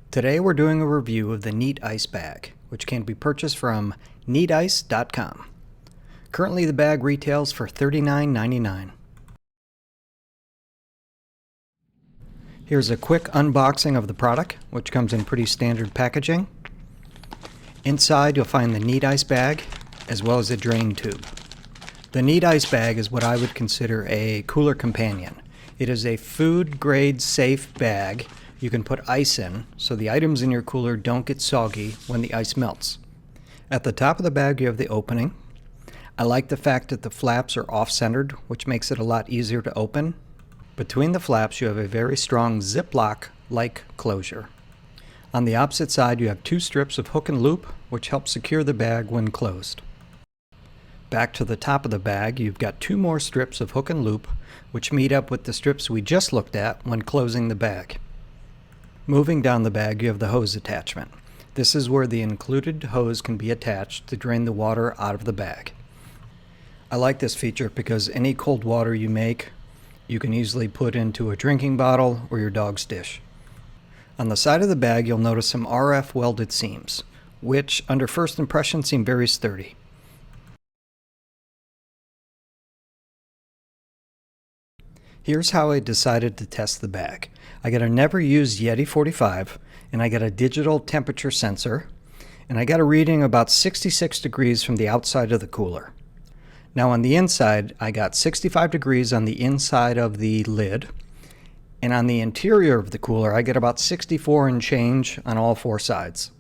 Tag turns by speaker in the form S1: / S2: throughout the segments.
S1: Today we're doing a review of the Neatice Bag, which can be purchased from neatice.com. Currently the bag retails for $39.99. Here's a quick unboxing of the product, which comes in pretty standard packaging. Inside you'll find the Neatice Bag, as well as a drain tube. The Neatice Bag is what I would consider a cooler companion. It is a food-grade safe bag you can put ice in, so the items in your cooler don't get soggy when the ice melts. At the top of the bag you have the opening. I like the fact that the flaps are off-centered, which makes it a lot easier to open. Between the flaps you have a very strong Ziploc-like closure. On the opposite side you have two strips of hook and loop, which help secure the bag when closed. Back to the top of the bag you've got two more strips of hook and loop, which meet up with the strips we just looked at when closing the bag. Moving down the bag you have the hose attachment. This is where the included hose can be attached to drain the water out of the bag. I like this feature because any cold water you make, you can easily put into a drinking bottle or your dog's dish. On the side of the bag you'll notice some RF welded seams, which under first impression seem very sturdy. Here's how I decided to test the bag. I got a never used Yeti 45 and I got a digital temperature sensor, and I got a reading about 66 degrees from the outside of the cooler. Now on the inside I got 65 degrees on the inside of the lid, and on the interior of the cooler I get about 64 and change on all four sides.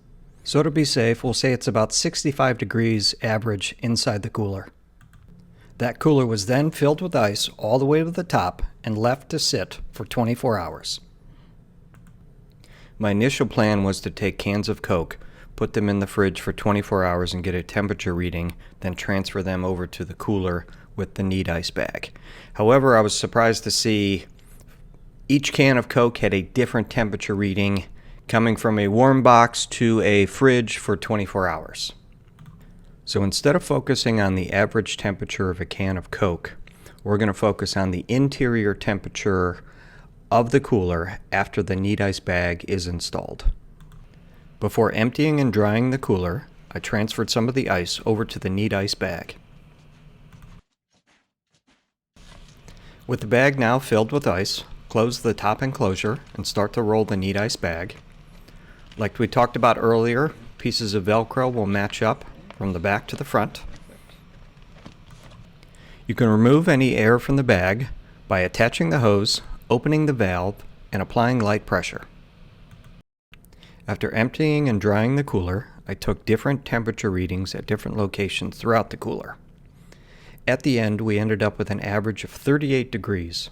S1: So to be safe, we'll say it's about 65 degrees average inside the cooler. That cooler was then filled with ice all the way to the top and left to sit for 24 hours. My initial plan was to take cans of Coke, put them in the fridge for 24 hours and get a temperature reading, then transfer them over to the cooler with the Neatice Bag. However, I was surprised to see each can of Coke had a different temperature reading coming from a warm box to a fridge for 24 hours. So instead of focusing on the average temperature of a can of Coke, we're going to focus on the interior temperature of the cooler after the Neatice Bag is installed. Before emptying and drying the cooler, I transferred some of the ice over to the Neatice Bag. With the bag now filled with ice, close the top enclosure and start to roll the Neatice Bag. Like we talked about earlier, pieces of Velcro will match up from the back to the front. You can remove any air from the bag by attaching the hose, opening the valve, and applying light pressure. After emptying and drying the cooler, I took different temperature readings at different locations throughout the cooler. At the end, we ended up with an average of 38 degrees.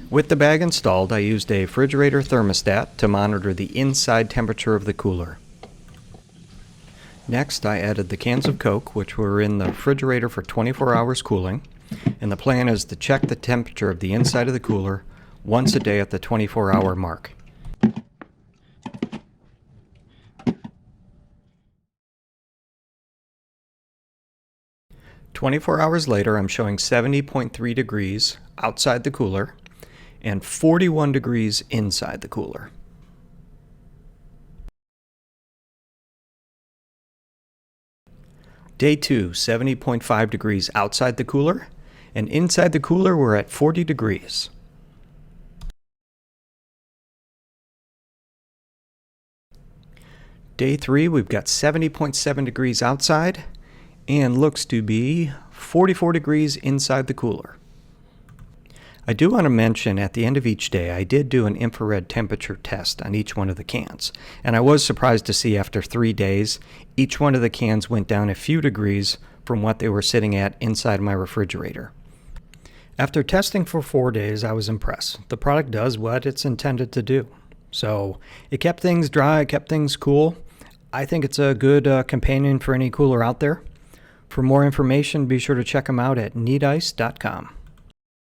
S1: With the bag installed, I used a refrigerator thermostat to monitor the inside temperature of the cooler. Next, I added the cans of Coke, which were in the refrigerator for 24 hours cooling, and the plan is to check the temperature of the inside of the cooler once a day at the 24-hour mark. "24 hours later, I'm showing 70.3 degrees outside the cooler and 41 degrees inside the cooler. Day 2, 70.5 degrees outside the cooler, and inside the cooler we're at 40 degrees. Day 3, we've got 70.7 degrees outside, and looks to be 44 degrees inside the cooler. I do want to mention at the end of each day I did do an infrared temperature test on each one of the cans, and I was surprised to see after 3 days each one of the cans went down a few degrees from what they were sitting at inside my refrigerator. After testing for 4 days I was impressed. The product does what it's intended to do. So it kept things dry, it kept things cool. I think it's a good companion for any cooler out there. For more information, be sure to check them out at neatice.com.